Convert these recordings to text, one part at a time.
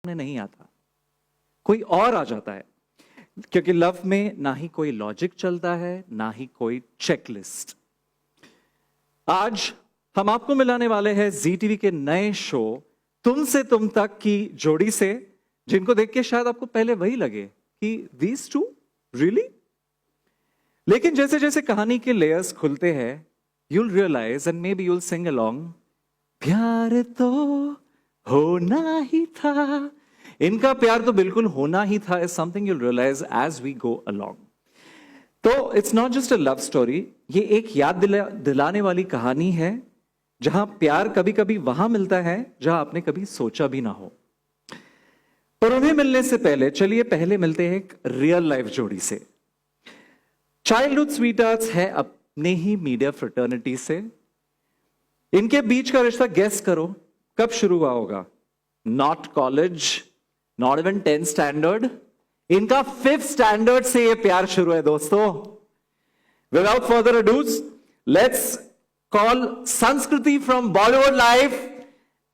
नहीं आता, कोई और आ जाता है, क्योंकि लव में ना ही कोई लॉजिक चलता है ना ही कोई चेकलिस्ट। आज हम आपको मिलाने वाले हैं जी टीवी के नए शो तुमसे तुम तक की जोड़ी से, जिनको देख के शायद आपको पहले वही लगे कि दीज टू रियली, लेकिन जैसे जैसे कहानी के लेयर्स खुलते हैं you'll realize and maybe you'll sing along, प्यार तो होना ही था, इनका प्यार तो बिल्कुल होना ही था is something you'll realize as we go along. तो it's not just a love story, ये एक याद दिलाने वाली कहानी है जहां प्यार कभी कभी वहां मिलता है जहां आपने कभी सोचा भी ना हो। पर उन्हें मिलने से पहले चलिए पहले मिलते हैं एक रियल लाइफ जोड़ी से। चाइल्डहुड स्वीटहार्ट्स है अपने ही मीडिया फ्रेटर्निटी से। इनके बीच का रिश्ता गेस करो कब शुरू हुआ होगा? Not college, not even 10th standard, इनका 5th स्टैंडर्ड से ये प्यार शुरू है दोस्तों। Without further ado, let's call Sanskriti from Bollywood life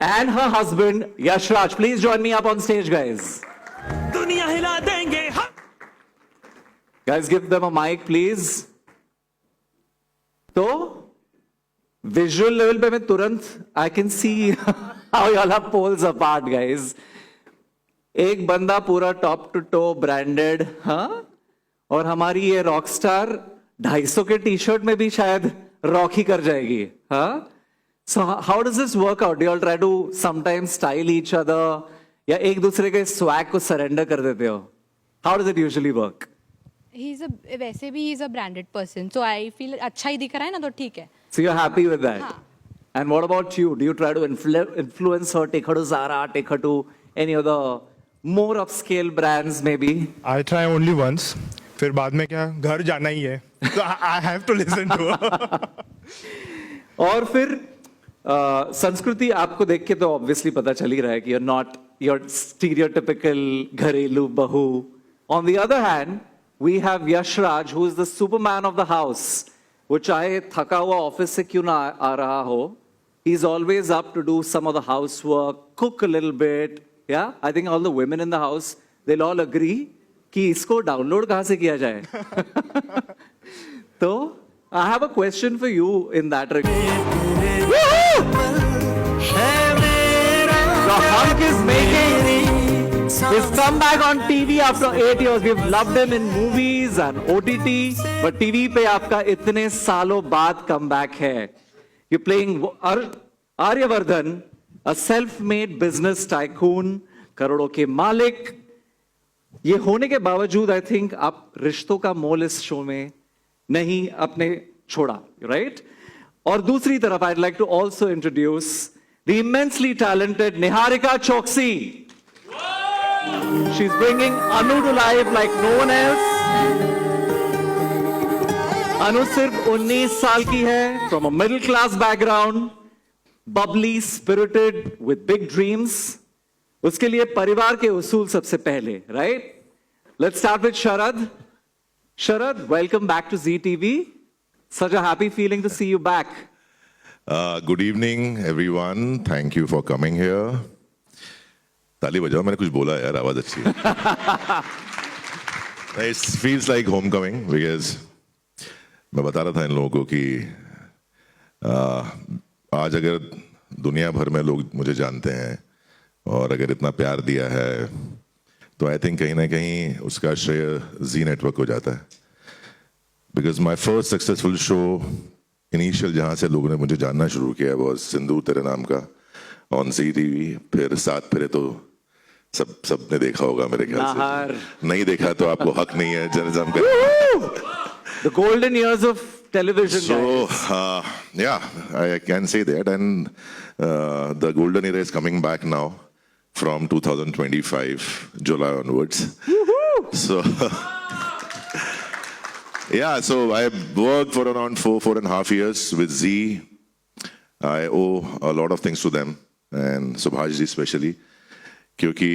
and her husband Yashraj. Please join me up on stage guys. दुनिया हिला देंगे हम। Guys, give them a mic, please. तो विजुअल लेवल पे मैं तुरंत I can see how y'all are poles apart, guys. एक बंदा पूरा टॉप टू टो ब्रांडेड, हाँ, और हमारी ये रॉक स्टार 250 के टी शर्ट में भी शायद रॉक ही कर जाएगी, हाँ। So how does this work out? Do you all try to sometimes style each other, या एक दूसरे के स्वैग को सरेंडर कर देते हो? How does it usually work? वैसे भी he is a branded person, so I feel अच्छा ही दिख रहा है ना, तो ठीक है। So you're happy with that? हाँ. And what about you? Do you try to influence her, take her to Zara, take her to any other more upscale brands maybe? I try only once. फिर बाद में क्या, घर जाना ही है, so I have to listen to her. और फिर संस्कृति आपको देख के तो obviously पता चल ही रहा है कि you're not your stereotypical घरेलू बहू. On the other hand, we have Yashraj, who is the superman of the house. वो चाहे थका हुआ ऑफिस से क्यों ना आ रहा हो, he's always up to do some of the housework, cook a little bit. Yeah, I think all the women in the house, they'll all agree कि इसको डाउनलोड कहाँ से किया जाए. तो I have a question for you in that regard. The hunk is making his comeback on TV after 8 years. We've loved him in movies and OTT, but TV पे आपका इतने सालों बाद comeback है. You're playing Aryavardhan, a self-made business tycoon, करोड़ों के मालिक. ये होने के बावजूद I think आप रिश्तों का मोल इस शो में नहीं अपने छोड़ा, right? और दूसरी तरफ I'd like to also introduce the immensely talented Niharika Choksi. She's bringing Anu to life like no one else. Anu सिर्फ 19 साल की है, from a middle class background, bubbly, spirited, with big dreams. उसके लिए परिवार के उसूल सबसे पहले, right? Let's start with Sharad. Sharad, welcome back to Zee TV. Such a happy feeling to see you back. Good evening, everyone. Thank you for coming here. ताली बजाओ, मैंने कुछ बोला यार, आवाज अच्छी है. It feels like homecoming because मैं बता रहा था इन लोगों को कि आज अगर दुनिया भर में लोग मुझे जानते हैं और अगर इतना प्यार दिया है तो आई थिंक कहीं ना कहीं उसका श्रेय जी नेटवर्क को जाता है. Because my first successful show initial जहाँ से लोगों ने मुझे जानना शुरू किया वो सिंदूर तेरे नाम का ऑन जी टीवी. फिर सात फेरे तो सबने देखा होगा मेरे ख्याल से. नहीं देखा तो आपको हक नहीं है जर्नलिज्म का. The golden years of television. So yeah, I can say that, and the golden era is coming back now from 2025 July onwards. So yeah, so I worked for around 4.5 years with Z. I owe a lot of things to them and Subhash ji especially, क्योंकि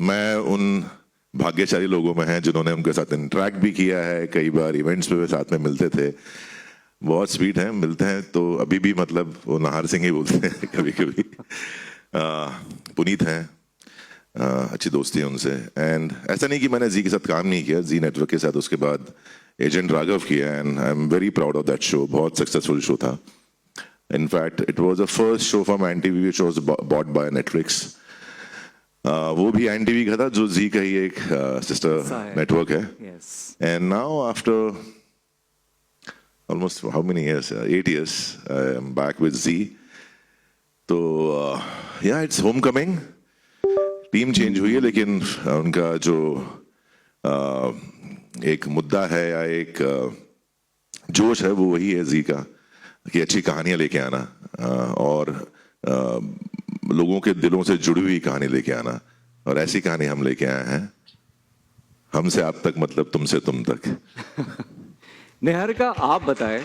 मैं उन भाग्यशाली लोगों में हैं जिन्होंने उनके साथ इंटरेक्ट भी किया है. कई बार इवेंट्स पे साथ में मिलते थे. बहुत स्वीट हैं, मिलते हैं तो अभी भी मतलब वो नाहर सिंह ही बोलते हैं कभी कभी. पुनीत हैं, अच्छी दोस्ती है उनसे. एंड ऐसा नहीं कि मैंने जी के साथ काम नहीं किया, जी नेटवर्क के साथ उसके बाद एजेंट राघव किया. And I am very proud of that show. बहुत सक्सेसफुल शो था. In fact it was the first show from NTV which was bought by Netflix. वो भी एनटीवी का था जो जी का ही एक सिस्टर नेटवर्क है. Yes. And now after almost how many years? 8 years. I am back with Z. So yeah, it's homecoming. Team change हुई है लेकिन उनका जो एक मुद्दा है या एक जोश है वो वही है जी का कि अच्छी कहानियां लेके आना और लोगों के दिलों से जुड़ी हुई कहानी लेके आना. और ऐसी कहानी हम लेके आए हैं. हमसे आप तक मतलब तुमसे तुम तक. निहारिका, आप बताएं.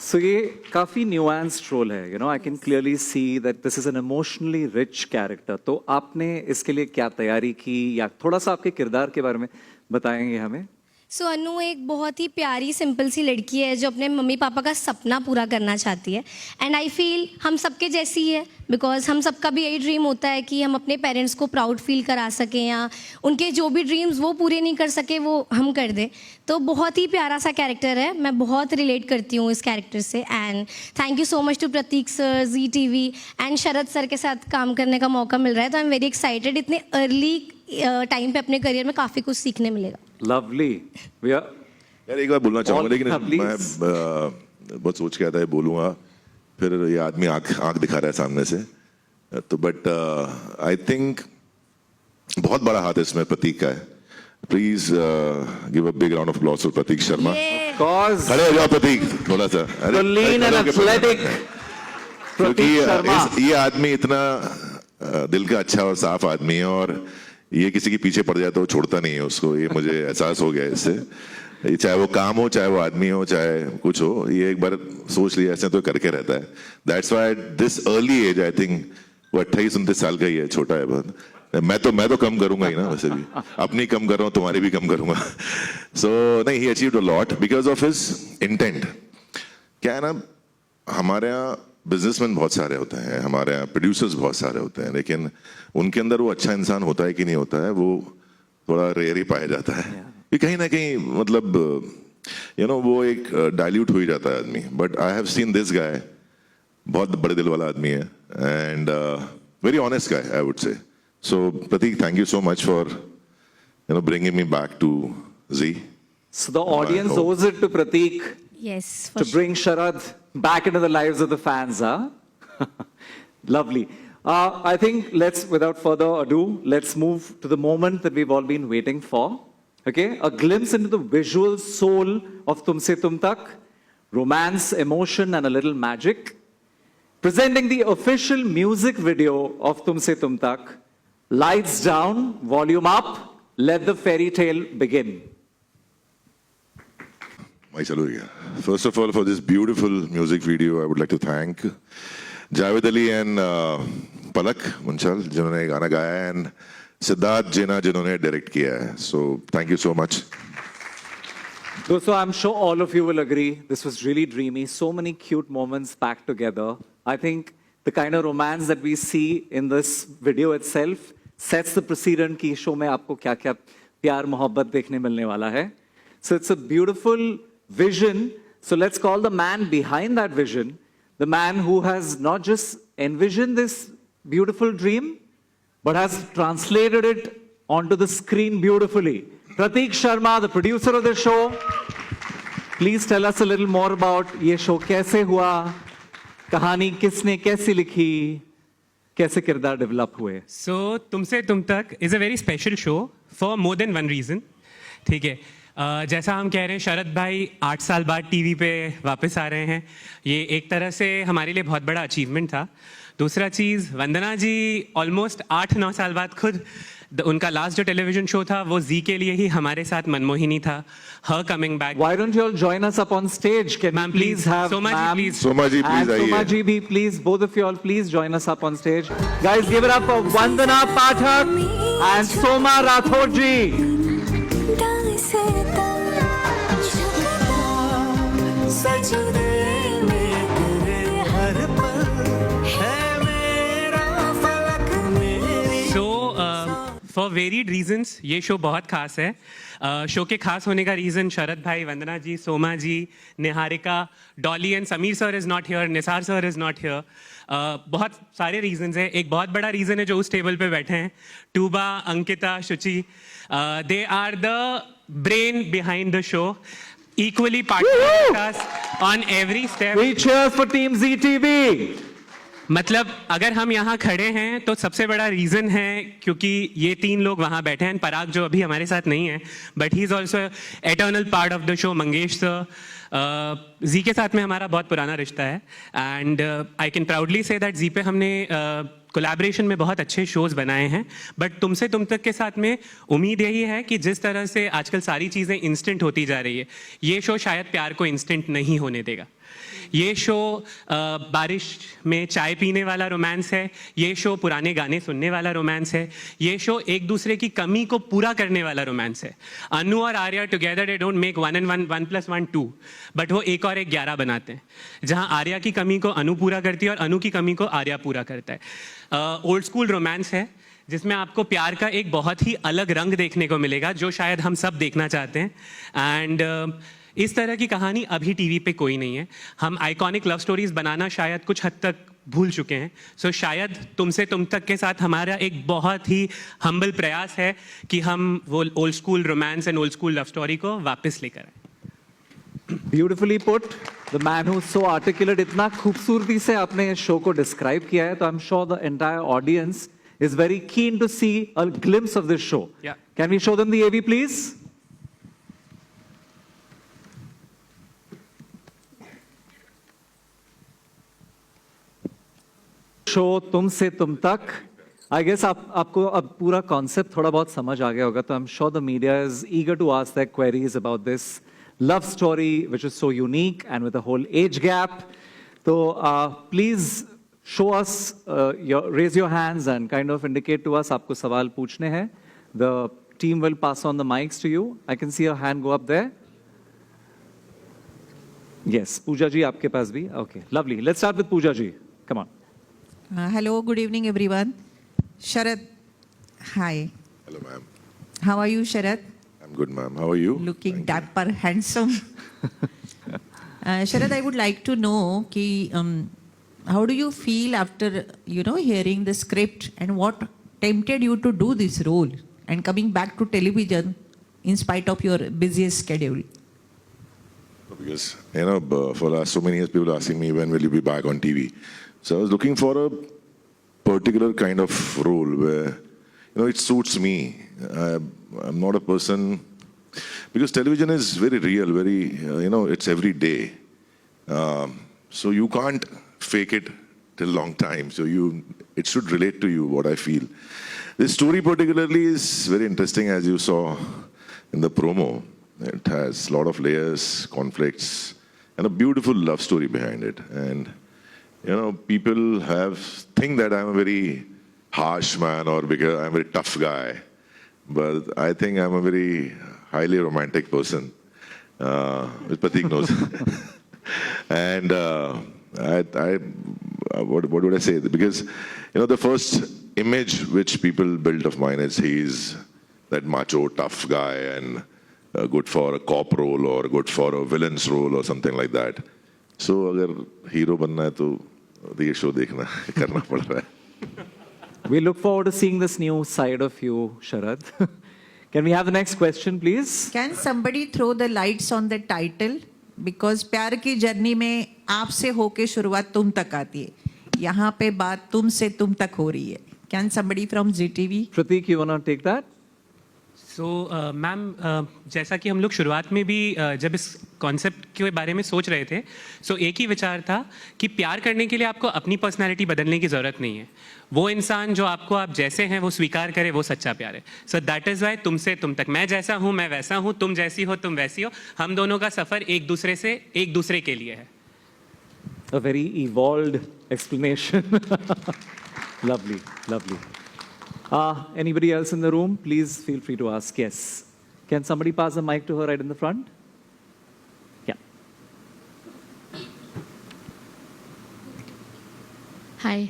सो ये काफी न्यूएंस्ड रोल है. You know, I can clearly see that this is an emotionally rich character. तो आपने इसके लिए क्या तैयारी की या थोड़ा सा आपके किरदार के बारे में बताएंगे हमें? सो अनु एक बहुत ही प्यारी सिंपल सी लड़की है जो अपने मम्मी पापा का सपना पूरा करना चाहती है. एंड आई फील हम सबके जैसी ही है बिकॉज हम सबका भी यही ड्रीम होता है कि हम अपने पेरेंट्स को प्राउड फील करा सकें या उनके जो भी ड्रीम्स वो पूरे नहीं कर सके वो हम कर दें. तो बहुत ही प्यारा सा कैरेक्टर है. मैं बहुत रिलेट करती हूँ इस कैरेक्टर से. And thank you so much to Prateek sir, Zee TV and Sharad sir के साथ काम करने का मौका मिल रहा है. तो आई एम वेरी एक्साइटेड. इतने अर्ली टाइम पे अपने करियर में काफ़ी कुछ सीखने मिलेगा. लवली. यार एक बार बोलना चाहूंगा लेकिन please. मैं बहुत सोच के आता है बोलूंगा फिर ये आदमी आंख दिखा रहा है सामने से. तो बट आई थिंक बहुत बड़ा हाथ इसमें प्रतीक का है. Please give a big round of applause for Prateek Sharma. Cause खड़े हो जाओ प्रतीक थोड़ा सा. the lean and athletic क्योंकि प्रतीक शर्मा. ये आदमी इतना दिल का अच्छा और साफ आदमी है और ये किसी के पीछे पड़ जाए तो वो छोड़ता नहीं है उसको. ये मुझे एहसास हो गया है इससे. चाहे वो काम हो, चाहे वो आदमी हो, चाहे कुछ हो, ये एक बार सोच लिया ऐसे तो करके रहता है. That's why this early age I think वो 28-29 साल का ही है. छोटा है बहुत. मैं तो कम करूंगा ही ना. वैसे भी अपनी कम कर रहा हूँ, तुम्हारी भी कम करूंगा. सो नहीं, he achieved a lot because of his intent. क्या है ना, हमारे यहाँ बिजनेसमैन बहुत सारे होते हैं, हमारे यहाँ प्रोड्यूसर्स बहुत सारे होते हैं, लेकिन उनके अंदर वो अच्छा इंसान होता है कि नहीं होता है वो थोड़ा रेयर ही पाया जाता है. कि कहीं ना कहीं मतलब यू नो वो एक डाइल्यूट हो ही जाता है आदमी. But I have seen this guy. बहुत बड़े दिल वाला आदमी है and very honest guy I would say. So Prateek, thank you so much for you know bringing me back to Zee. So the audience hope. owes it to Pratik Yes, to bring Sharad back into the lives of the fans, huh? Lovely. I think without further ado, let's move to the moment that we've all been waiting for. Okay, a glimpse into the visual soul of Tumse Tum Tak, romance, emotion, and a little magic. Presenting the official music video of Tumse Tum Tak. Lights down, volume up, let the fairy tale begin. First of all, for this beautiful music video, I would like to thank Javed Ali and Palak Munchal, जिन्होंने गाना गाया है, and Siddharth जेना जिन्होंने direct किया है. So thank you so much. So I'm sure all of you will agree, this was really dreamy. So many cute moments packed together. I think the kind of romance that we see in this video itself sets the precedent कि show में आपको क्या-क्या प्यार मोहब्बत देखने मिलने वाला है. So it's a beautiful vision. So let's call the man behind that vision, the man who has not just envisioned this beautiful dream, but has translated it onto the screen beautifully. Pratik Sharma, the producer of the show. Please tell us a little more about ये show कैसे हुआ, कहानी किसने कैसी लिखी, कैसे किरदार develop हुए. So तुमसे तुम तक is a very special show for more than one reason. ठीक है. जैसा हम कह रहे हैं, शरद भाई 8 साल बाद टीवी पे वापस आ रहे हैं. ये एक तरह से हमारे लिए बहुत बड़ा अचीवमेंट था. दूसरा चीज़, वंदना जी ऑलमोस्ट 8-9 साल बाद खुद उनका लास्ट जो टेलीविजन शो था वो जी के लिए ही हमारे साथ मनमोहिनी था. Her coming back. Why don't you all join us up on stage? Can Ma'am, we please please. have Soma ji, ma'am please. Soma ji, please and आइए. Soma ji bhi, please, both of you all, please join us up on stage. Guys, give it up for Vandana Pathak and Soma Rathod ji. सजदे में तेरे हर पल है मेरा फलक मेरी So for varied reasons ये शो बहुत खास है. शो के खास होने का रीज़न शरद भाई, Vandana ji, Soma ji, Niharika, Dolly and Sameer sir is not here, Nisar sir is not here. बहुत सारे रीजंस हैं. एक बहुत बड़ा रीज़न है जो उस टेबल पे बैठे हैं, Tuba, Ankita, Shuchi. They are the brain behind the show, equally partnering with us on every step. We cheers for Team ZTV. मतलब अगर हम यहाँ खड़े हैं तो सबसे बड़ा रीज़न है क्योंकि ये 3 लोग वहाँ बैठे हैं. पराग जो अभी हमारे साथ नहीं है, but he is also eternal part of the show. Mangesh sir, Zee के साथ में हमारा बहुत पुराना रिश्ता है. And I can proudly say that Zee पे हमने कोलैबोरेशन में बहुत अच्छे शोज़ बनाए हैं. बट तुमसे तुम तक के साथ में उम्मीद यही है कि जिस तरह से आजकल सारी चीज़ें इंस्टेंट होती जा रही है, ये शो शायद प्यार को इंस्टेंट नहीं होने देगा. ये शो बारिश में चाय पीने वाला रोमांस है. ये शो पुराने गाने सुनने वाला रोमांस है. ये शो एक दूसरे की कमी को पूरा करने वाला रोमांस है. अनु और Arya together they don't make 1 and 1 + 1 2, but वो 1 और 1 11 बनाते हैं, जहां आर्या की कमी को अनु पूरा करती है और अनु की कमी को आर्या पूरा करता है. ओल्ड स्कूल रोमांस है जिसमें आपको प्यार का एक बहुत ही अलग रंग देखने को मिलेगा जो शायद हम सब देखना चाहते हैं. एंड इस तरह की कहानी अभी टीवी पे कोई नहीं है. हम आइकॉनिक लव स्टोरीज बनाना शायद कुछ हद तक भूल चुके हैं. सो शायद तुमसे तुम तक के साथ हमारा एक बहुत ही हम्बल प्रयास है कि हम वो old school romance and old school love story को वापस लेकर आए. Beautifully put. The man who's so articulate. इतना खूबसूरती से आपने इस शो को डिस्क्राइब किया है, तो I'm sure the entire audience is very keen to see a glimpse of this show. Yeah. Can we show them the AV, please? Show तुमसे तुम तक. आई गेस आपको अब पूरा कॉन्सेप्ट थोड़ा बहुत समझ आ गया होगा, तो I am sure the media is eager to ask their queries about this love story which is so unique and with a whole age gap. So please show us, raise your hands and kind of indicate to us आपको सवाल पूछने हैं. The team will pass on the mics to you. I can see your hand go up there. Yes, Pooja ji आपके पास भी. Okay, lovely. Let's start with Pooja ji. Come on. Hello, good evening, everyone. Sharad, hi. Hello, ma'am. How are you, Sharad? I'm good, ma'am. How are you? Looking Thank you. dapper, handsome. Sharad, I would like to know ki, how do you feel after hearing the script, and what tempted you to do this role and coming back to television in spite of your busiest schedule? Because, for the last so many years, people are asking me, when will you be back on TV? So I was looking for a particular kind of role where, it suits me. I'm not a person, because television is very real, very, it's every day. So you can't fake it till long time. So it should relate to you, what I feel. This story particularly is very interesting, as you saw in the promo. It has a lot of layers, conflicts, and a beautiful love story behind it. And, people think that I'm a very harsh man, or because I'm a very tough guy. But I think I'm a very highly romantic person, which Pratik knows. And what would I say? Because, the first image which people built of mine is he's that macho, tough guy and good for a cop role or good for a villain's role or something like that. So, अगर hero बनना है तो ये show देखना करना पड़ रहा है. We look forward to seeing this new side of you, Sharad. Can we have the next question, please? Can somebody throw the lights on the title? Because प्यार की जर्नी में आपसे होके शुरुआत तुम तक आती है. यहाँ पे बात तुमसे तुम तक हो रही है. Can somebody from ZTV? Pratik, you want to take that? So ma'am, जैसा कि हम लोग शुरुआत में भी जब इस कॉन्सेप्ट के बारे में सोच रहे थे, सो एक ही विचार था कि प्यार करने के लिए आपको अपनी पर्सनैलिटी बदलने की ज़रूरत नहीं है. वो इंसान जो आपको आप जैसे हैं वो स्वीकार करे, वो सच्चा प्यार है. सो दैट इज़ वाई तुमसे तुम तक. मैं जैसा हूँ मैं वैसा हूँ, तुम जैसी हो तुम वैसी हो. हम दोनों का सफ़र एक दूसरे के लिए है. A very evolved explanation. Lovely, lovely. Anybody else in the room? Please feel free to ask. Yes. Can somebody pass the mic to her right in the front? Yeah. Hi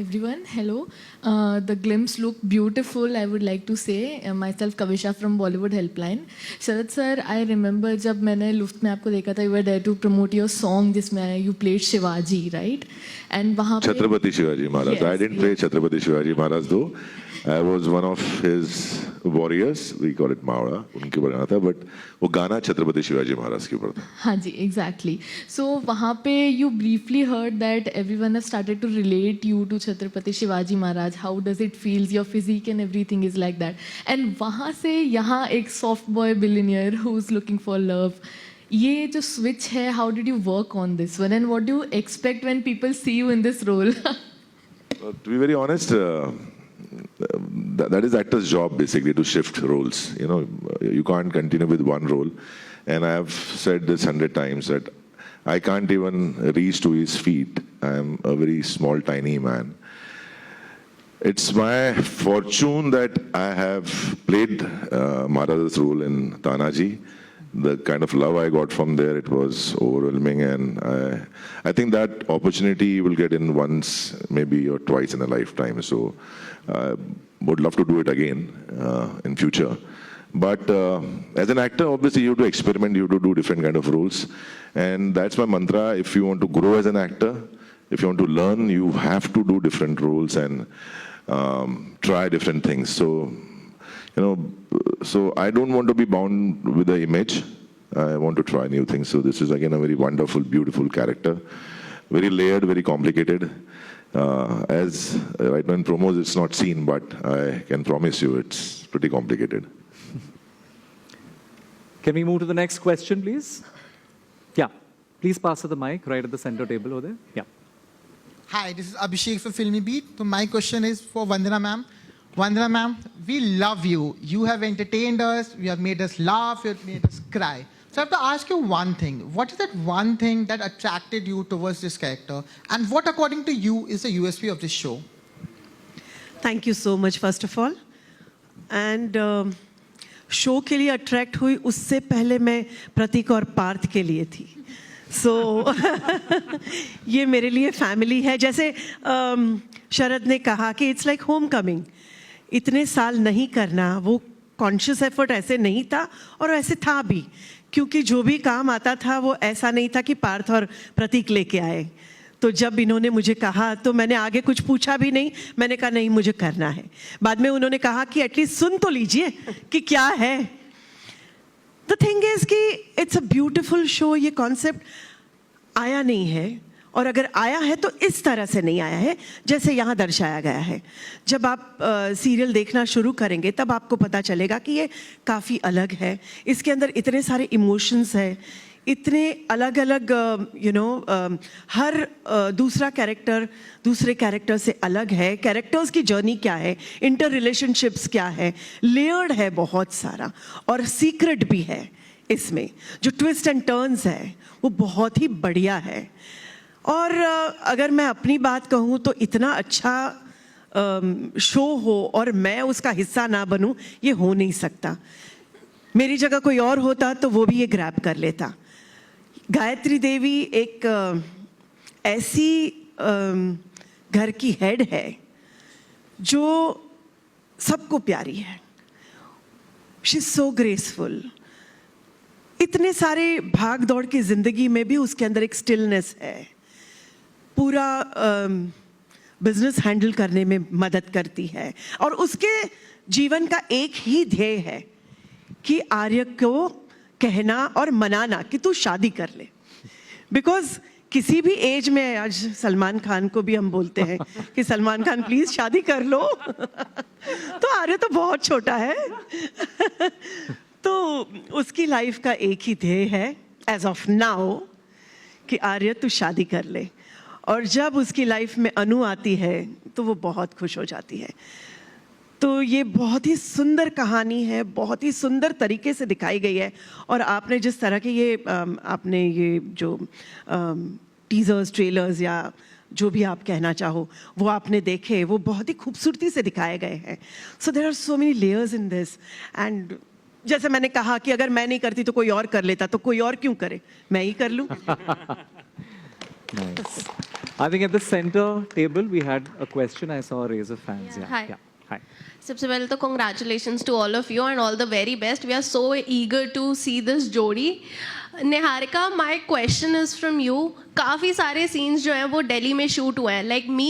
everyone. Hello. The glimpse look beautiful. I would like to say myself Kavisha from Bollywood Helpline. Sharad sir, I remember जब मैंने लुफ्त में आपको देखा था, you were there to promote your song जिसमें you played Shivaji, right? And वहाँ पे Chhatrapati Shivaji Maharaj. Yes, I didn't play Chhatrapati Shivaji Maharaj though. I was one of his warriors. We call it Mawra. उनके ऊपर गाना था, but वो गाना छत्रपति शिवाजी महाराज के ऊपर था. हाँ जी, exactly. So वहाँ पे you briefly heard that everyone has started to relate you to Chhatrapati Shivaji Maharaj. How does it feel? Your physique and everything is like that. And वहाँ से यहाँ एक soft boy billionaire who's looking for love. ये जो switch है, how did you work on this one? And what do you expect when people see you in this role? To be very honest, that is actor's job basically, to shift roles. You know, you can't continue with one role. And I have said this 100 times that I can't even reach to his feet. I am a very small, tiny man. It's my fortune that I have played Maharaj's role in Tanaji. The kind of love I got from there, it was overwhelming, and I think that opportunity you will get in once, maybe or twice in a lifetime. So I would love to do it again in future. But as an actor, obviously you have to experiment, you have to do different kind of roles, and that's my mantra. If you want to grow as an actor, if you want to learn, you have to do different roles and try different things. So, you know, so I don't want to be bound with the image. I want to try new things. So this is again a very wonderful, beautiful character. Very layered, very complicated. As right now in promos it's not seen, but I can promise you it's pretty complicated. Can we move to the next question, please? Yeah. Please pass her the mic right at the center table over there. Yeah. Hi, this is Abhishek for Filmy Beat. So my question is for Vandana ma'am. Vandana ma'am, we love you. You have entertained us, you have made us laugh, you have made us cry. So I have to ask you one thing. What is that one thing that attracted you towards this character? And what, according to you, is the USP of this show? Thank you so much, first of all. And show के लिए attract हुई उससे पहले मैं प्रतीक और पार्थ के लिए थी. सो ये मेरे लिए फैमिली है. जैसे शरद ने कहा कि इट्स लाइक होम कमिंग. इतने साल नहीं करना, वो कॉन्शियस एफर्ट ऐसे नहीं था और ऐसे था भी, क्योंकि जो भी काम आता था वो ऐसा नहीं था कि पार्थ और प्रतीक लेके आए. तो जब इन्होंने मुझे कहा तो मैंने आगे कुछ पूछा भी नहीं, मैंने कहा नहीं मुझे करना है. बाद में उन्होंने कहा कि एटलीस्ट सुन तो लीजिए कि क्या है. द थिंग इज कि इट्स अ ब्यूटिफुल शो. ये कॉन्सेप्ट आया नहीं है, और अगर आया है तो इस तरह से नहीं आया है जैसे यहाँ दर्शाया गया है. जब आप सीरियल देखना शुरू करेंगे तब आपको पता चलेगा कि ये काफ़ी अलग है. इसके अंदर इतने सारे इमोशंस हैं, इतने अलग अलग हर दूसरा कैरेक्टर दूसरे कैरेक्टर से अलग है. कैरेक्टर्स की जर्नी क्या है, इंटर रिलेशनशिप्स क्या है, लेयर्ड है बहुत सारा, और सीक्रेट भी है इसमें. जो ट्विस्ट एंड टर्न्स है वो बहुत ही बढ़िया है. और अगर मैं अपनी बात कहूँ तो इतना अच्छा शो हो और मैं उसका हिस्सा ना बनूं, ये हो नहीं सकता. मेरी जगह कोई और होता तो वो भी ये ग्रैब कर लेता. गायत्री देवी एक ऐसी घर की हेड है जो सबको प्यारी है. She is so graceful. इतने सारे भाग दौड़ की जिंदगी में भी उसके अंदर एक स्टिलनेस है. पूरा बिजनेस हैंडल करने में मदद करती है, और उसके जीवन का एक ही ध्येय है कि आर्य को कहना और मनाना कि तू शादी कर ले. बिकॉज किसी भी एज में, आज सलमान खान को भी हम बोलते हैं कि सलमान खान प्लीज शादी कर लो तो आर्य तो बहुत छोटा है. तो उसकी लाइफ का एक ही ध्येय है एज ऑफ नाउ कि आर्य तू शादी कर ले. और जब उसकी लाइफ में अनु आती है तो वो बहुत खुश हो जाती है. तो ये बहुत ही सुंदर कहानी है, बहुत ही सुंदर तरीके से दिखाई गई है. और आपने जिस तरह के आपने ये जो टीजर्स, ट्रेलर्स या जो भी आप कहना चाहो वो आपने देखे, वो बहुत ही खूबसूरती से दिखाए गए हैं. So there are so many layers in this. And जैसे मैंने कहा कि अगर मैं नहीं करती तो कोई और कर लेता, तो कोई और क्यों करे, मैं ही कर लूं. Nice. I think at the center table we had a question. I saw a raise of hands. Yeah. Hi. Yeah. Hi. सबसे पहले तो congratulations to all of you and all the very best. We are so eager to see this जोड़ी. Niharika, my question is from you. काफ़ी सारे scenes जो हैं वो दिल्ली में shoot हुए हैं. Like me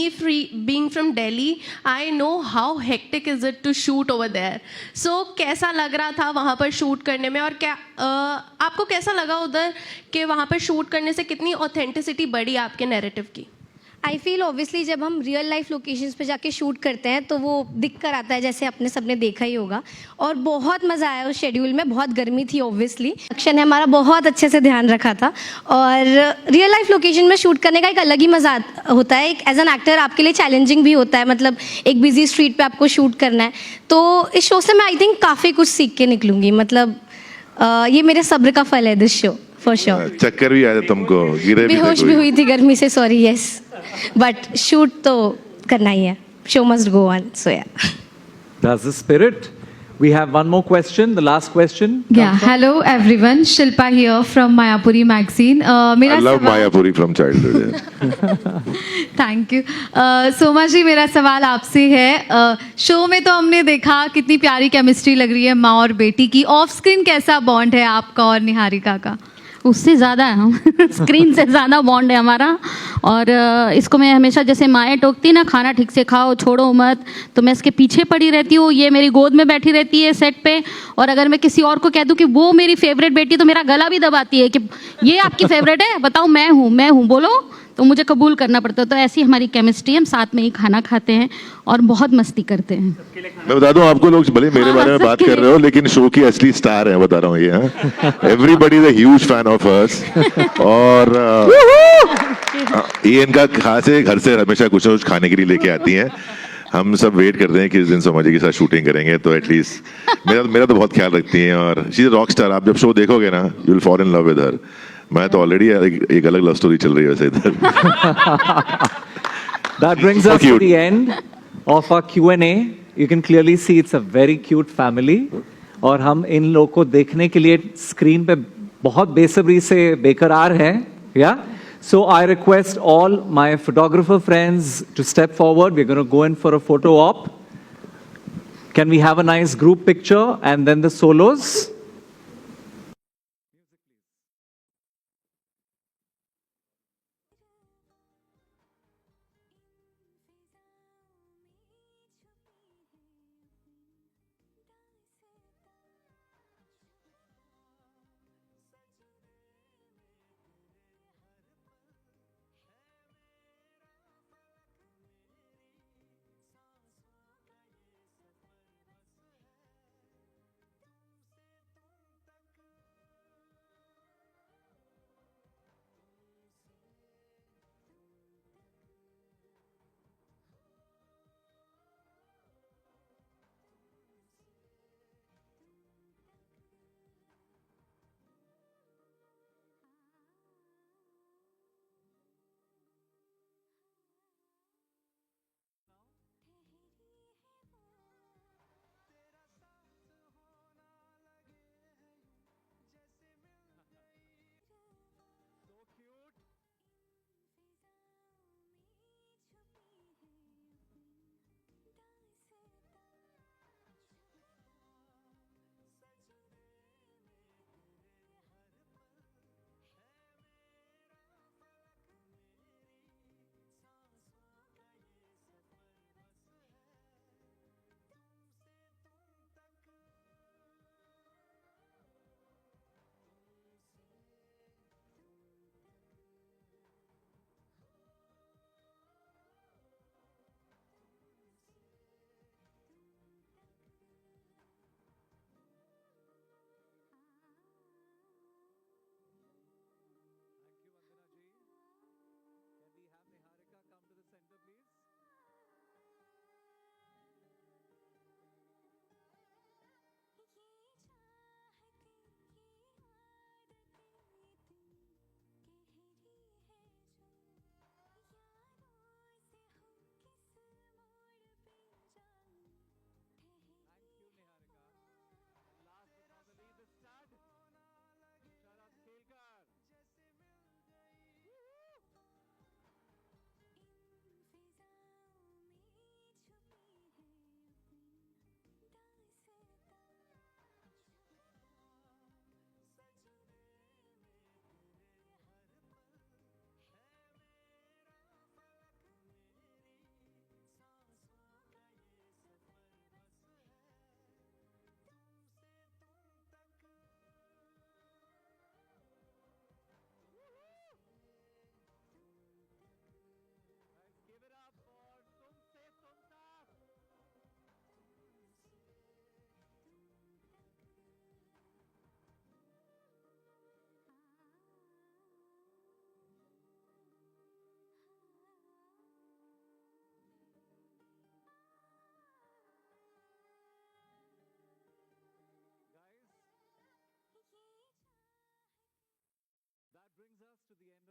being from Delhi, I know how hectic is it to shoot over there. So कैसा लग रहा था वहाँ पर shoot करने में और क्या आपको कैसा लगा उधर कि वहाँ पर shoot करने से कितनी authenticity बढ़ी आपके narrative की? आई फील ऑब्वियसली जब हम रियल लाइफ लोकेशंस पे जाके शूट करते हैं तो वो दिख कर आता है, जैसे अपने सबने देखा ही होगा. और बहुत मज़ा आया उस शेड्यूल में. बहुत गर्मी थी ऑब्वियसली. एक्शन है हमारा बहुत अच्छे से ध्यान रखा था. और रियल लाइफ लोकेशन में शूट करने का एक अलग ही मज़ा होता है. एक एज एन एक्टर आपके लिए चैलेंजिंग भी होता है. मतलब एक बिजी स्ट्रीट पे आपको शूट करना है. तो इस शो से मैं आई थिंक काफ़ी कुछ सीख के निकलूँगी. मतलब ये मेरे सब्र का फल है दिस शो फॉर श्योर. चक्कर भी आया तुमको, गिरे भी थे बेहोश भी कोई? हुई थी गर्मी से. सॉरी. यस, बट शूट तो करना ही है. Show must go on. So yeah, That's the spirit. We have one more question. The last question. Yeah, hello everyone. Shilpa here from Mayapuri magazine. मेरा I love सवाल- Mayapuri from childhood. yeah. Thank you. Soma ji, मेरा सवाल आपसे है. Show में तो हमने देखा कितनी प्यारी केमिस्ट्री लग रही है माँ और बेटी की. ऑफ स्क्रीन कैसा बॉन्ड है आपका और निहारिका का? उससे ज़्यादा है हम स्क्रीन से ज़्यादा बॉन्ड है हमारा. और इसको मैं हमेशा, जैसे माएँ टोकती ना खाना ठीक से खाओ छोड़ो मत, तो मैं इसके पीछे पड़ी रहती हूँ. ये मेरी गोद में बैठी रहती है सेट पे. और अगर मैं किसी और को कह दूँ कि वो मेरी फेवरेट बेटी, तो मेरा गला भी दबाती है कि ये आपकी फेवरेट है, बताओ मैं हूँ बोलो. तो मुझे कबूल करना पड़ता है. तो ऐसी हमारी केमिस्ट्री. हम साथ में ही खाना खाते हैं और बहुत मस्ती करते हैं. मैं बता दूं आपको, लोग भले मेरे बारे में बात कर रहे हो लेकिन शो की असली स्टार है, बता रहा हूँ ये. Everybody is a huge fan of us. और ये इनका खास है, घर से हमेशा कुछ ना कुछ खाने के लिए लेके आती हैं. हम सब वेट करते हैं कि इस दिन सोमा जी के साथ शूटिंग करेंगे, तो एटलीस्ट मेरा तो बहुत ख्याल रखती हैं. और शी इज रॉक स्टार. आप जब शो देखोगे ना, you will fall in love with her. मैं तो ऑलरेडी एक अलग लव स्टोरी चल रही है वैसे इधर. That brings So us to cute. the end of our Q&A. You can clearly see it's a very cute family. और हम इन लोग को देखने के लिए स्क्रीन पे बहुत बेसब्री से बेकरार हैं. Yeah? So I request all my photographer friends to step forward. We're going to go in for a photo op. Can we have a nice group picture and then the solos?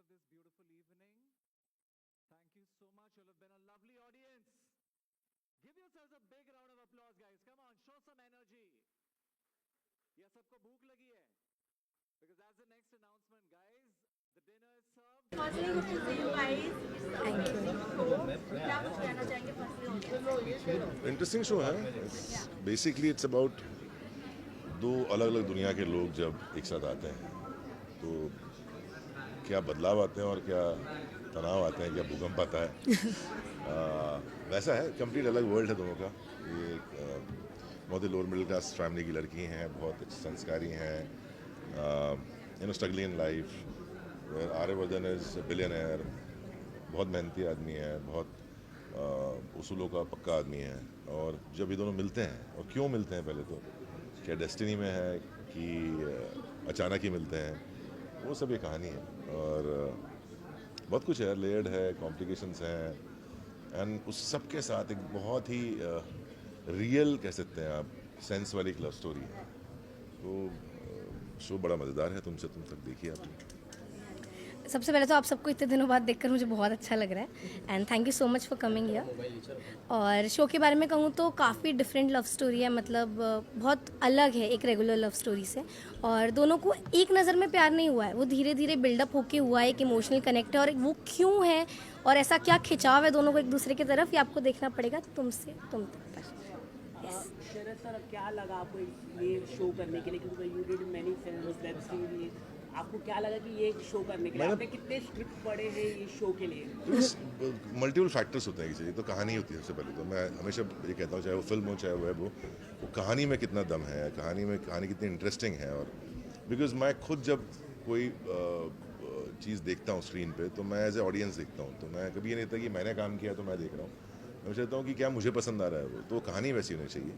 of this beautiful evening. Thank you so much. You'll have been a lovely audience. Give yourselves a big round of applause, guys. Come on, show some energy. ये सबको भूख लगी है? Because that's the next announcement, guys. The dinner is served. Interesting show है. Basically it's about दो अलग अलग दुनिया के लोग जब एक साथ आते हैं तो क्या बदलाव आते हैं और क्या तनाव आते हैं, क्या भूकंप आता है. वैसा है, कंप्लीट अलग वर्ल्ड है दोनों का. ये बहुत ही लोअर मिडिल क्लास फैमिली की लड़की हैं, बहुत संस्कारी हैं, struggling in life. Aryavardhan is billionaire, बहुत मेहनती आदमी है, बहुत उसूलों का पक्का आदमी है. और जब ये दोनों मिलते हैं, और क्यों मिलते हैं, पहले तो क्या डेस्टिनी में है कि अचानक ही मिलते हैं, वो सब ये कहानी है. और बहुत कुछ है, लेयर्ड है, कॉम्प्लिकेशंस हैं, एंड उस सब के साथ एक बहुत ही रियल कह सकते हैं आप, सेंस वाली एक लव स्टोरी है. तो शो बड़ा मज़ेदार है. तुम तक देखिए आप. सबसे पहले तो आप सबको इतने दिनों बाद देखकर मुझे बहुत अच्छा लग रहा है and thank you so much for coming here. और शो के बारे में कहूँ तो काफ़ी डिफरेंट लव स्टोरी है, मतलब बहुत अलग है एक रेगुलर लव स्टोरी से. और दोनों को एक नज़र में प्यार नहीं हुआ है, वो धीरे धीरे बिल्डअप होके हुआ है, एक इमोशनल कनेक्ट है. और वो क्यों है और ऐसा क्या खिंचाव है दोनों को एक दूसरे की तरफ, ये आपको देखना पड़ेगा तुमसे तुम तक पर. शरद सर, क्या लगा आपको ये शो करने के लिए, क्योंकि you did many films, web series, आपको क्या लगा कि ये शो करने के लिए आपने कितने स्क्रिप्ट पढ़े हैं ये शो के लिए? मल्टीपल फैक्टर्स होते हैं किसी. तो कहानी होती है सबसे पहले. तो मैं हमेशा ये कहता हूँ, चाहे वो फिल्म हो चाहे वो वेब हो, वो कहानी में कितना दम है, कहानी कितनी इंटरेस्टिंग है. और बिकॉज मैं खुद जब कोई चीज़ देखता हूँ स्क्रीन पे, तो मैं एज ए ऑडियंस देखता हूँ. तो मैं कभी ये नहीं कहता कि मैंने काम किया तो मैं देख रहा हूँ. मैं चाहता हूँ कि क्या मुझे पसंद आ रहा है वो, तो कहानी वैसी होनी चाहिए.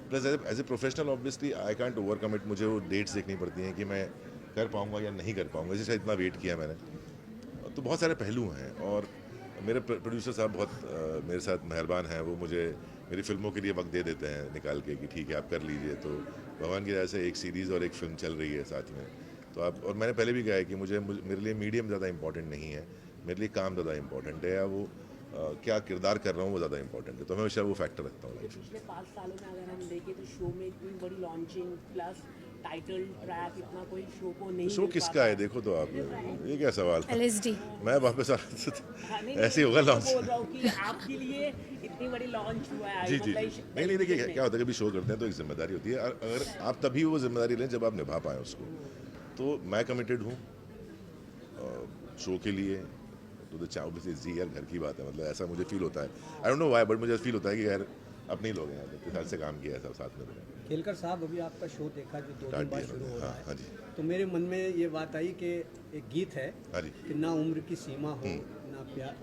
Plus as a professional obviously I can't overcome it. मुझे वो डेट्स देखनी पड़ती हैं कि मैं कर पाऊँगा या नहीं कर पाऊँगा. जैसे इतना वेट किया मैंने, तो बहुत सारे पहलू हैं. और मेरे प्रोड्यूसर साहब बहुत मेरे साथ मेहरबान हैं. वो मुझे मेरी फिल्मों के लिए वक्त दे देते हैं निकाल के कि ठीक है आप कर लीजिए. तो भगवान की दया से एक सीरीज़ और एक फिल्म चल रही है साथ में. तो आप, और मैंने पहले भी कहा है कि मेरे लिए मीडियम ज़्यादा इंपॉर्टेंट नहीं है, मेरे लिए काम ज़्यादा इंपॉर्टेंट है, या वो क्या किरदार कर रहा हूँ वो ज़्यादा इंपॉर्टेंट है. तो मैं हमेशा वो फैक्टर रखता हूँ. पिछले 5 सालों में अगर हम देखें तो शो में इतनी बड़ी लॉन्चिंग प्लस टाइटल ट्रैक, इतना कोई शो को नहीं. शो किसका है देखो तो आप, ये क्या सवाल है? LSD. मैं वापस ऐसे ही होगा लॉन्च. बोल रहा हूँ कि आपके लिए इतनी बड़ी लॉन्च हुआ है. जी. नहीं देखिए क्या होता है, कभी शो करते हैं तो एक जिम्मेदारी होती है. अगर आप तभी वो जिम्मेदारी लें जब आप निभा पाएँ उसको. तो मैं कमिटेड हूँ शो के लिए. तो ऑब्वियसली जी यार घर की बात है, मतलब ऐसा मुझे फील होता है. I don't know why, but मुझे फील होता है कि यार अपने ही लोग हैं, इतने साल से काम किया है सब साथ में. खेलकर साहब, अभी आपका शो देखा जो 2 दिन बाद शुरू हो रहा है. हाँ जी. तो मेरे मन में ये बात आई कि एक गीत है कि ना उम्र की सीमा हो ना प्यार,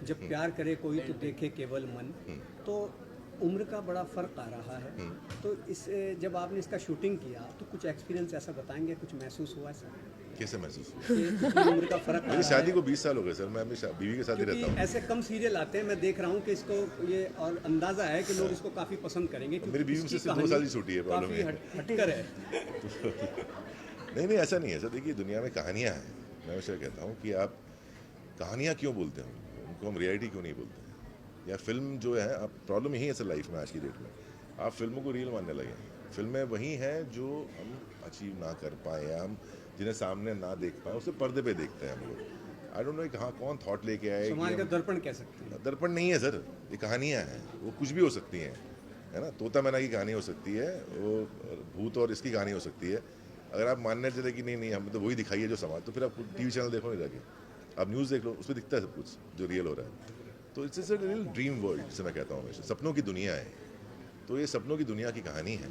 जब प्यार करे कोई तो देखे केवल मन. तो उम्र का बड़ा फ़र्क आ रहा है. तो इस जब आपने इसका शूटिंग किया तो कुछ एक्सपीरियंस ऐसा बताएंगे, कुछ महसूस हुआ सर? कैसे महसूस हुआ? उम्र का फ़र्क. मेरी शादी को 20 साल हो गए सर. मैं हमेशा बीवी के साथ ही रहता हूँ. ऐसे कम सीरियल आते हैं, मैं देख रहा हूँ कि इसको ये और अंदाज़ा है कि लोग इसको काफ़ी पसंद करेंगे. मेरी बीवी मुझसे 2 साल ही छोटी है. प्रॉब्लम काफ़ी हटकर है. नहीं ऐसा नहीं है सर. देखिए दुनिया में कहानियाँ हैं. मैं हमेशा कहता हूँ कि आप कहानियाँ क्यों बोलते हैं, उनको हम रियलिटी क्यों नहीं बोलते हैं. या फिल्म जो है, आप प्रॉब्लम यही है सर लाइफ में आज की डेट में, आप फिल्मों को रियल मानने लगे. फिल्में वही हैं जो हम अचीव ना कर पाए या हम जिन्हें सामने ना देख पाए, उसे पर्दे पे देखते हैं हम लोग. आई डोंट नो कहाँ कौन थॉट लेके आए. समाज का दर्पण कह सकते हैं. दर्पण नहीं है सर, ये कहानियाँ हैं. वो कुछ भी हो सकती हैं, है ना. तोता मैना की कहानी हो सकती है, वो भूत और इसकी कहानी हो सकती है. अगर आप मानने चले कि नहीं हमें तो वही दिखाई है जो समाज, तो फिर आप TV चैनल देखो नहीं जाके, आप न्यूज़ देख लो, उसमें दिखता है सब कुछ जो रियल हो रहा है. तो it's is a real dream world जिसे मैं कहता हूँ हमेशा. सपनों की दुनिया है. तो ये सपनों की दुनिया की कहानी है.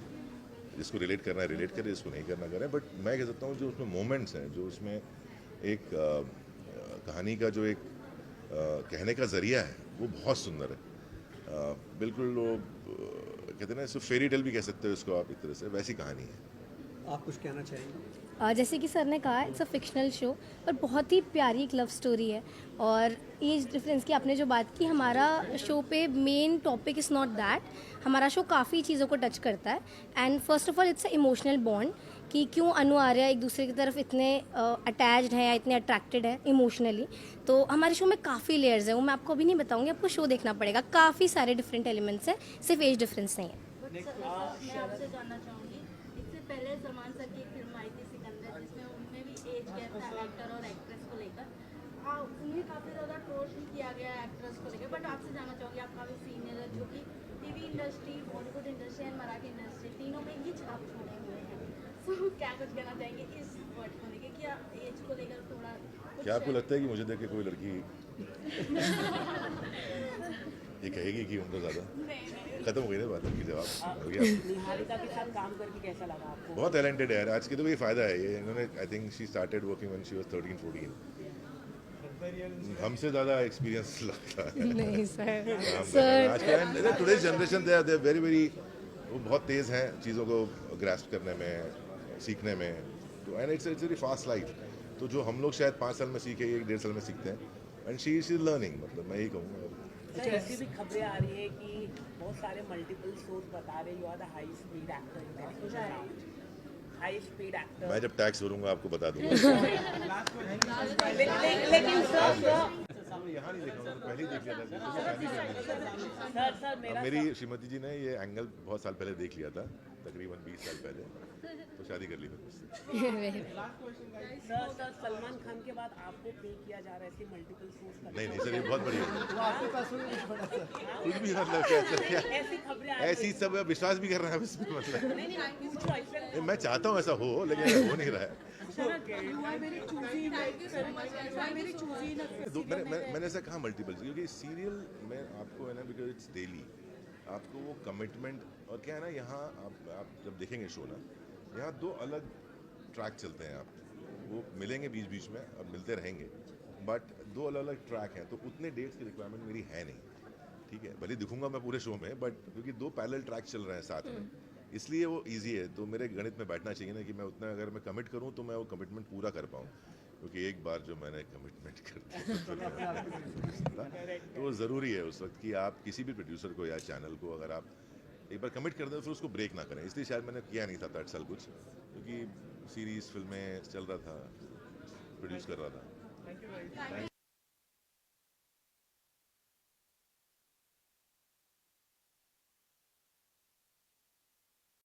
जिसको रिलेट करना है रिलेट करें, जिसको नहीं करना करें. बट मैं कह सकता हूँ जो उसमें मोमेंट्स हैं, जो उसमें एक कहानी का जो एक कहने का ज़रिया है, वो बहुत सुंदर है. बिल्कुल वो कहते हैं ना, इसको फेरी टेल भी कह सकते हो इसको आप एक तरह से, वैसी कहानी है. आप कुछ कहना चाहेंगे? जैसे कि सर ने कहा, इट्स अ फिक्शनल शो, पर बहुत ही प्यारी एक लव स्टोरी है. और एज डिफरेंस की आपने जो बात की, हमारा शो पे main topic is not that. हमारा शो काफ़ी चीज़ों को टच करता है. And first of all it's a emotional bond कि क्यों अनु आर्या एक दूसरे की तरफ इतने अटैच्ड हैं या इतने अट्रैक्टेड है इमोशनली। तो हमारे शो में काफ़ी लेयर्स है, वो मैं आपको अभी नहीं बताऊंगी, आपको शो देखना पड़ेगा। काफ़ी सारे डिफरेंट एलिमेंट्स हैं, सिर्फ एज डिफरेंस नहीं है। मैं आपसे जानना चाहूँगी, इससे पहले सलमान सर की एक फिल्म आई थी सिकंदर, जिसमें उनमें भी एज गैप था एक्टर और एक्ट्रेस को लेकर। उन्हें काफ़ी ज़्यादा ट्रोल भी किया गया एक्ट्रेस को लेकर, बट आपसे जानना चाहूँगी, आप काफ़ी सीनियर है, जो कि TV industry, Bollywood industry and Marathi industry तीनों में ही छाप छोड़े हुए हैं। तो क्या कुछ कहना चाहेंगे इस वर्ड को लेकर, क्या एज को लेकर थोड़ा क्या आपको लगता है कि मुझे देख के कोई लड़की ये कहेगी कि उम्र ज़्यादा? खत्म हो गई ना बात, आपकी जवाब हो गया। निहारिका के साथ काम करके कैसा लगा आपको? बहुत टैलेंटेड है यार, आज के तो ये फ़ायदा है, ये इन्होंने I think she started working when she was 13-14। हमसे ज़्यादा एक्सपीरियंस लगता है। नहीं सर, आज के today's generation they are very very, वो बहुत तेज़ हैं चीज़ों को ग्रास्प करने में, सीखने में। तो and it's very fast life. तो जो हम लोग शायद 5 साल में सीखे, 1-1.5 साल में सीखते हैं, एंड शी इज लर्निंग, मतलब मैं यही कहूँगा। सर ऐसी भी खबरें आ रही है कि बहुत सारे मल्टीपल सोर्स बता रहे you are the high speed actor in television, high speed actor. मैं जब टैक्स भरूंगा आपको बता दूंगा। लेकिन सर यहाँ नहीं देखा, पहले ही देख लिया सर था। मेरा मेरी श्रीमती जी ने ये एंगल बहुत साल पहले देख लिया था, तकरीबन 20 साल पहले, तो शादी कर ली फिर मुझसे। सर सलमान खान के बाद आपको पे किया जा रहा है ऐसे मल्टीपल सोर्स का? नहीं सर, ये बहुत बढ़िया कुछ भी मतलब क्या ऐसी खबरें ऐसी सब विश्वास भी कर रहा है इसमें, मतलब नहीं मैं चाहता हूँ ऐसा हो, लेकिन हो नहीं रहा है। मैंने ऐसा कहा मल्टीपल, क्योंकि सीरियल में आपको है ना, बिकॉज इट्स डेली, आपको वो कमिटमेंट, और क्या है ना, यहाँ आप जब देखेंगे शो ना, यहाँ 2 अलग ट्रैक चलते हैं, आप वो मिलेंगे बीच बीच में और मिलते रहेंगे, बट 2 अलग अलग ट्रैक हैं, तो उतने डेट्स की रिक्वायरमेंट मेरी है नहीं, ठीक है। भले दिखूंगा मैं पूरे शो में, बट क्योंकि 2 पैरेलल ट्रैक चल रहे हैं साथ में, इसलिए वो इजी है। तो मेरे गणित में बैठना चाहिए ना कि मैं उतना अगर मैं कमिट करूं तो मैं वो कमिटमेंट पूरा कर पाऊं, क्योंकि एक बार जो मैंने कमिटमेंट कर दिया तो वो ज़रूरी है उस वक्त कि आप किसी भी प्रोड्यूसर को या चैनल को अगर आप एक बार कमिट कर दें फिर उसको ब्रेक ना करें। इसलिए शायद मैंने किया नहीं था 8 साल कुछ, क्योंकि सीरीज़ फिल्में चल रहा था, प्रोड्यूस कर रहा था।